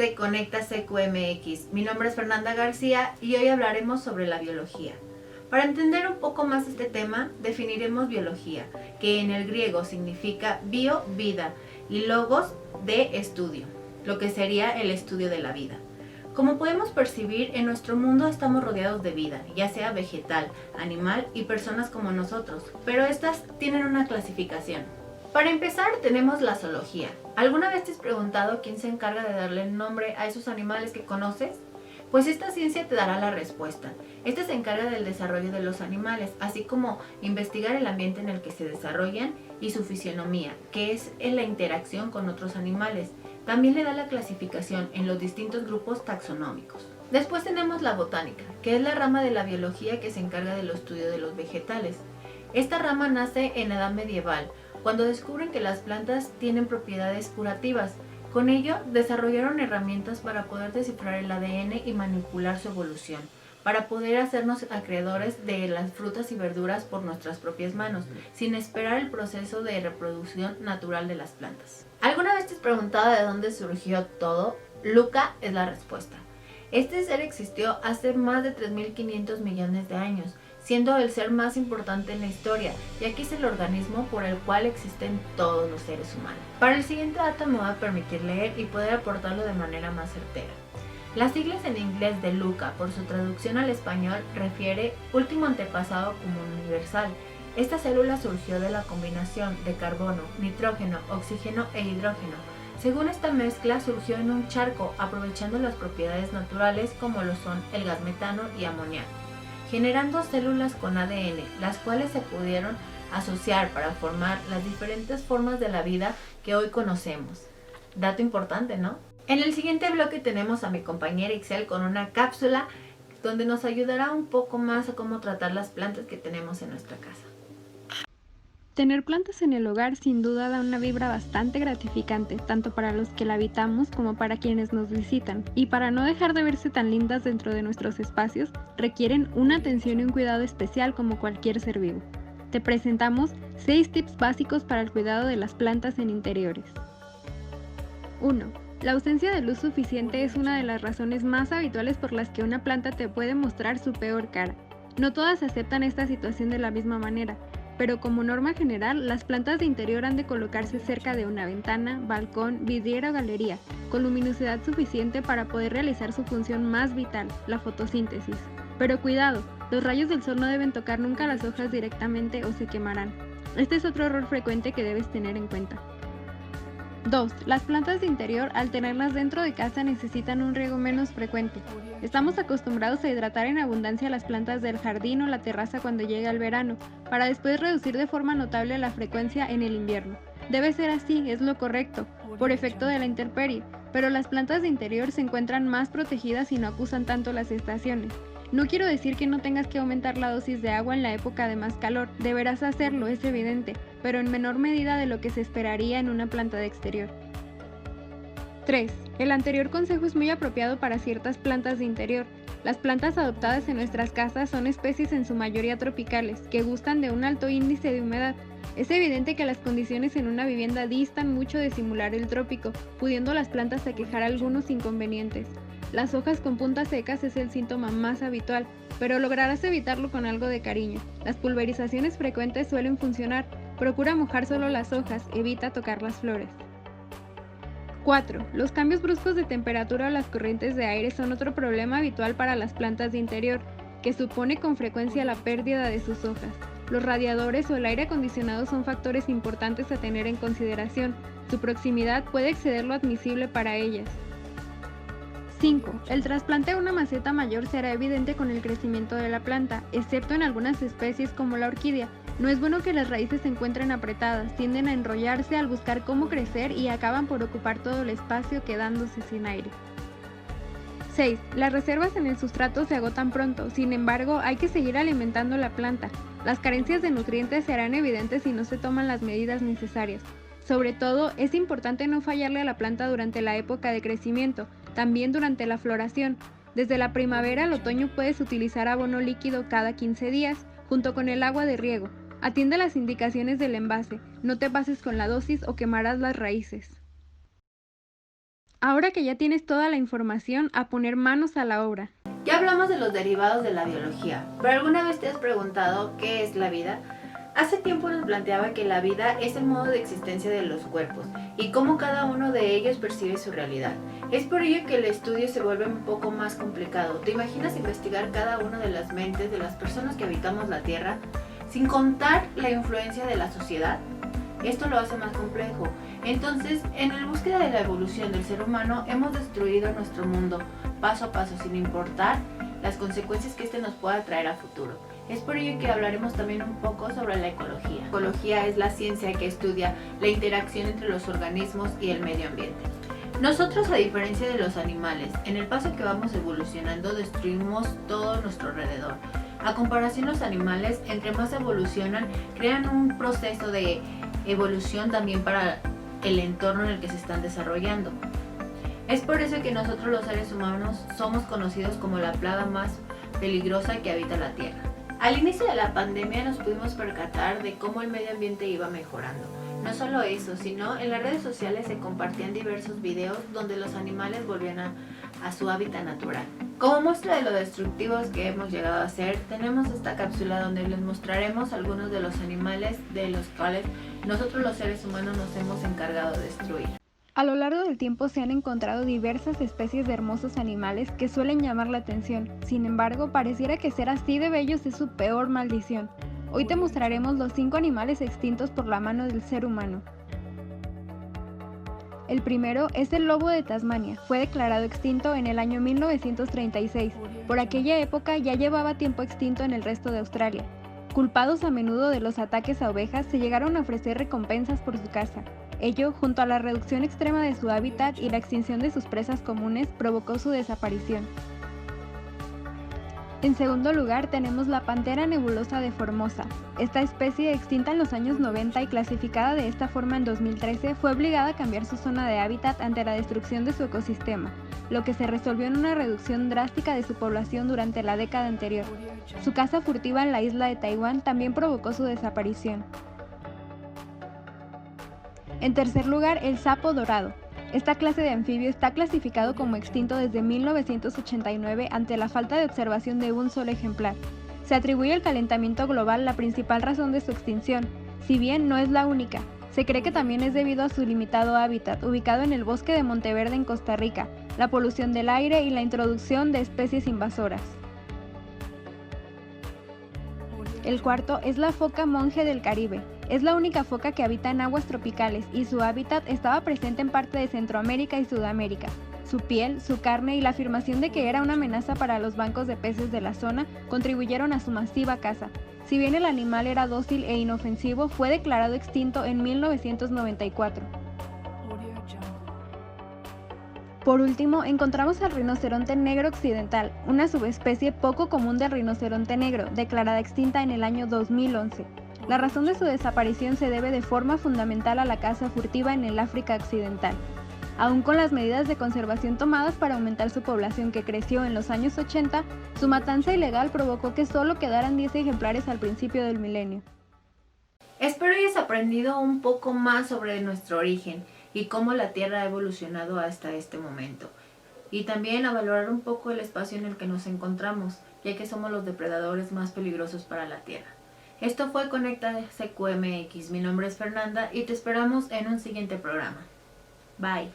de Conecta CQMX. Mi nombre es Fernanda García y hoy hablaremos sobre la biología. Para entender un poco más este tema, definiremos biología, que en el griego significa bio, vida, y logos, de estudio, lo que sería el estudio de la vida. Como podemos percibir, en nuestro mundo estamos rodeados de vida, ya sea vegetal, animal y personas como nosotros, pero estas tienen una clasificación. Para empezar, tenemos la zoología. ¿Alguna vez te has preguntado quién se encarga de darle nombre a esos animales que conoces? Pues esta ciencia te dará la respuesta. Esta se encarga del desarrollo de los animales, así como investigar el ambiente en el que se desarrollan y su fisionomía, que es en la interacción con otros animales. También le da la clasificación en los distintos grupos taxonómicos. Después tenemos la botánica, que es la rama de la biología que se encarga del estudio de los vegetales. Esta rama nace en la Edad Medieval, cuando descubren que las plantas tienen propiedades curativas. Con ello, desarrollaron herramientas para poder descifrar el ADN y manipular su evolución, para poder hacernos acreedores de las frutas y verduras por nuestras propias manos, sin esperar el proceso de reproducción natural de las plantas. ¿Alguna vez te has preguntado de dónde surgió todo? Luca es la respuesta. Este ser existió hace más de 3.500 millones de años, siendo el ser más importante en la historia, ya que es el organismo por el cual existen todos los seres humanos. Para el siguiente dato me va a permitir leer y poder aportarlo de manera más certera. Las siglas en inglés de Luca, por su traducción al español, refiere último antepasado común universal. Esta célula surgió de la combinación de carbono, nitrógeno, oxígeno e hidrógeno. Según esta mezcla, surgió en un charco, aprovechando las propiedades naturales como lo son el gas metano y amoníaco, generando células con ADN, las cuales se pudieron asociar para formar las diferentes formas de la vida que hoy conocemos. Dato importante, ¿no? En el siguiente bloque tenemos a mi compañera Ixel con una cápsula donde nos ayudará un poco más a cómo tratar las plantas que tenemos en nuestra casa. Tener plantas en el hogar sin duda da una vibra bastante gratificante, tanto para los que la habitamos como para quienes nos visitan, y para no dejar de verse tan lindas dentro de nuestros espacios, requieren una atención y un cuidado especial como cualquier ser vivo. Te presentamos 6 tips básicos para el cuidado de las plantas en interiores. 1. La ausencia de luz suficiente es una de las razones más habituales por las que una planta te puede mostrar su peor cara. No todas aceptan esta situación de la misma manera, pero como norma general, las plantas de interior han de colocarse cerca de una ventana, balcón, vidriera o galería, con luminosidad suficiente para poder realizar su función más vital, la fotosíntesis. Pero cuidado, los rayos del sol no deben tocar nunca las hojas directamente o se quemarán. Este es otro error frecuente que debes tener en cuenta. 2. Las plantas de interior, al tenerlas dentro de casa, necesitan un riego menos frecuente. Estamos acostumbrados a hidratar en abundancia las plantas del jardín o la terraza cuando llega el verano, para después reducir de forma notable la frecuencia en el invierno. Debe ser así, es lo correcto, por efecto de la intemperie, pero las plantas de interior se encuentran más protegidas y no acusan tanto las estaciones. No quiero decir que no tengas que aumentar la dosis de agua en la época de más calor, deberás hacerlo, es evidente, pero en menor medida de lo que se esperaría en una planta de exterior. 3. El anterior consejo es muy apropiado para ciertas plantas de interior. Las plantas adoptadas en nuestras casas son especies en su mayoría tropicales, que gustan de un alto índice de humedad. Es evidente que las condiciones en una vivienda distan mucho de simular el trópico, pudiendo las plantas aquejar algunos inconvenientes. Las hojas con puntas secas es el síntoma más habitual, pero lograrás evitarlo con algo de cariño. Las pulverizaciones frecuentes suelen funcionar. Procura mojar solo las hojas, evita tocar las flores. 4. Los cambios bruscos de temperatura o las corrientes de aire son otro problema habitual para las plantas de interior, que supone con frecuencia la pérdida de sus hojas. Los radiadores o el aire acondicionado son factores importantes a tener en consideración. Su proximidad puede exceder lo admisible para ellas. 5. El trasplante a una maceta mayor será evidente con el crecimiento de la planta, excepto en algunas especies como la orquídea. No es bueno que las raíces se encuentren apretadas, tienden a enrollarse al buscar cómo crecer y acaban por ocupar todo el espacio quedándose sin aire. 6. Las reservas en el sustrato se agotan pronto, sin embargo hay que seguir alimentando la planta. Las carencias de nutrientes se harán evidentes si no se toman las medidas necesarias. Sobre todo, es importante no fallarle a la planta durante la época de crecimiento, también durante la floración. Desde la primavera al otoño puedes utilizar abono líquido cada 15 días, junto con el agua de riego. Atiende las indicaciones del envase, no te pases con la dosis o quemarás las raíces. Ahora que ya tienes toda la información, a poner manos a la obra. Ya hablamos de los derivados de la biología, pero ¿alguna vez te has preguntado qué es la vida? Hace tiempo nos planteaba que la vida es el modo de existencia de los cuerpos y cómo cada uno de ellos percibe su realidad. Es por ello que el estudio se vuelve un poco más complicado. ¿Te imaginas investigar cada una de las mentes de las personas que habitamos la Tierra, sin contar la influencia de la sociedad? Esto lo hace más complejo. Entonces, en la búsqueda de la evolución del ser humano, hemos destruido nuestro mundo paso a paso, sin importar las consecuencias que este nos pueda traer a futuro. Es por ello que hablaremos también un poco sobre la ecología. La ecología es la ciencia que estudia la interacción entre los organismos y el medio ambiente. Nosotros, a diferencia de los animales, en el paso que vamos evolucionando, destruimos todo nuestro alrededor. A comparación, los animales, entre más evolucionan, crean un proceso de evolución también para el entorno en el que se están desarrollando. Es por eso que nosotros los seres humanos somos conocidos como la plaga más peligrosa que habita la Tierra. Al inicio de la pandemia nos pudimos percatar de cómo el medio ambiente iba mejorando. No solo eso, sino en las redes sociales se compartían diversos videos donde los animales volvían a su hábitat natural. Como muestra de lo destructivos que hemos llegado a ser, tenemos esta cápsula donde les mostraremos algunos de los animales de los cuales nosotros los seres humanos nos hemos encargado de destruir. A lo largo del tiempo se han encontrado diversas especies de hermosos animales que suelen llamar la atención. Sin embargo, pareciera que ser así de bellos es su peor maldición. Hoy te mostraremos los 5 animales extintos por la mano del ser humano. El primero es el lobo de Tasmania. Fue declarado extinto en el año 1936. Por aquella época ya llevaba tiempo extinto en el resto de Australia. Culpados a menudo de los ataques a ovejas, se llegaron a ofrecer recompensas por su caza. Ello, junto a la reducción extrema de su hábitat y la extinción de sus presas comunes, provocó su desaparición. En segundo lugar tenemos la pantera nebulosa de Formosa. Esta especie, extinta en los años 90 y clasificada de esta forma en 2013, fue obligada a cambiar su zona de hábitat ante la destrucción de su ecosistema, lo que se resolvió en una reducción drástica de su población durante la década anterior. Su caza furtiva en la isla de Taiwán también provocó su desaparición. En tercer lugar, el sapo dorado. Esta clase de anfibio está clasificado como extinto desde 1989 ante la falta de observación de un solo ejemplar. Se atribuye al calentamiento global la principal razón de su extinción, si bien no es la única. Se cree que también es debido a su limitado hábitat, ubicado en el bosque de Monteverde en Costa Rica, la polución del aire y la introducción de especies invasoras. El cuarto es la foca monje del Caribe. Es la única foca que habita en aguas tropicales y su hábitat estaba presente en parte de Centroamérica y Sudamérica. Su piel, su carne y la afirmación de que era una amenaza para los bancos de peces de la zona contribuyeron a su masiva caza. Si bien el animal era dócil e inofensivo, fue declarado extinto en 1994. Por último, encontramos al rinoceronte negro occidental, una subespecie poco común del rinoceronte negro, declarada extinta en el año 2011. La razón de su desaparición se debe de forma fundamental a la caza furtiva en el África occidental. Aún con las medidas de conservación tomadas para aumentar su población que creció en los años 80, su matanza ilegal provocó que solo quedaran 10 ejemplares al principio del milenio. Espero hayas aprendido un poco más sobre nuestro origen y cómo la Tierra ha evolucionado hasta este momento. Y también a valorar un poco el espacio en el que nos encontramos, ya que somos los depredadores más peligrosos para la Tierra. Esto fue Conecta CQMX, mi nombre es Fernanda y te esperamos en un siguiente programa. Bye.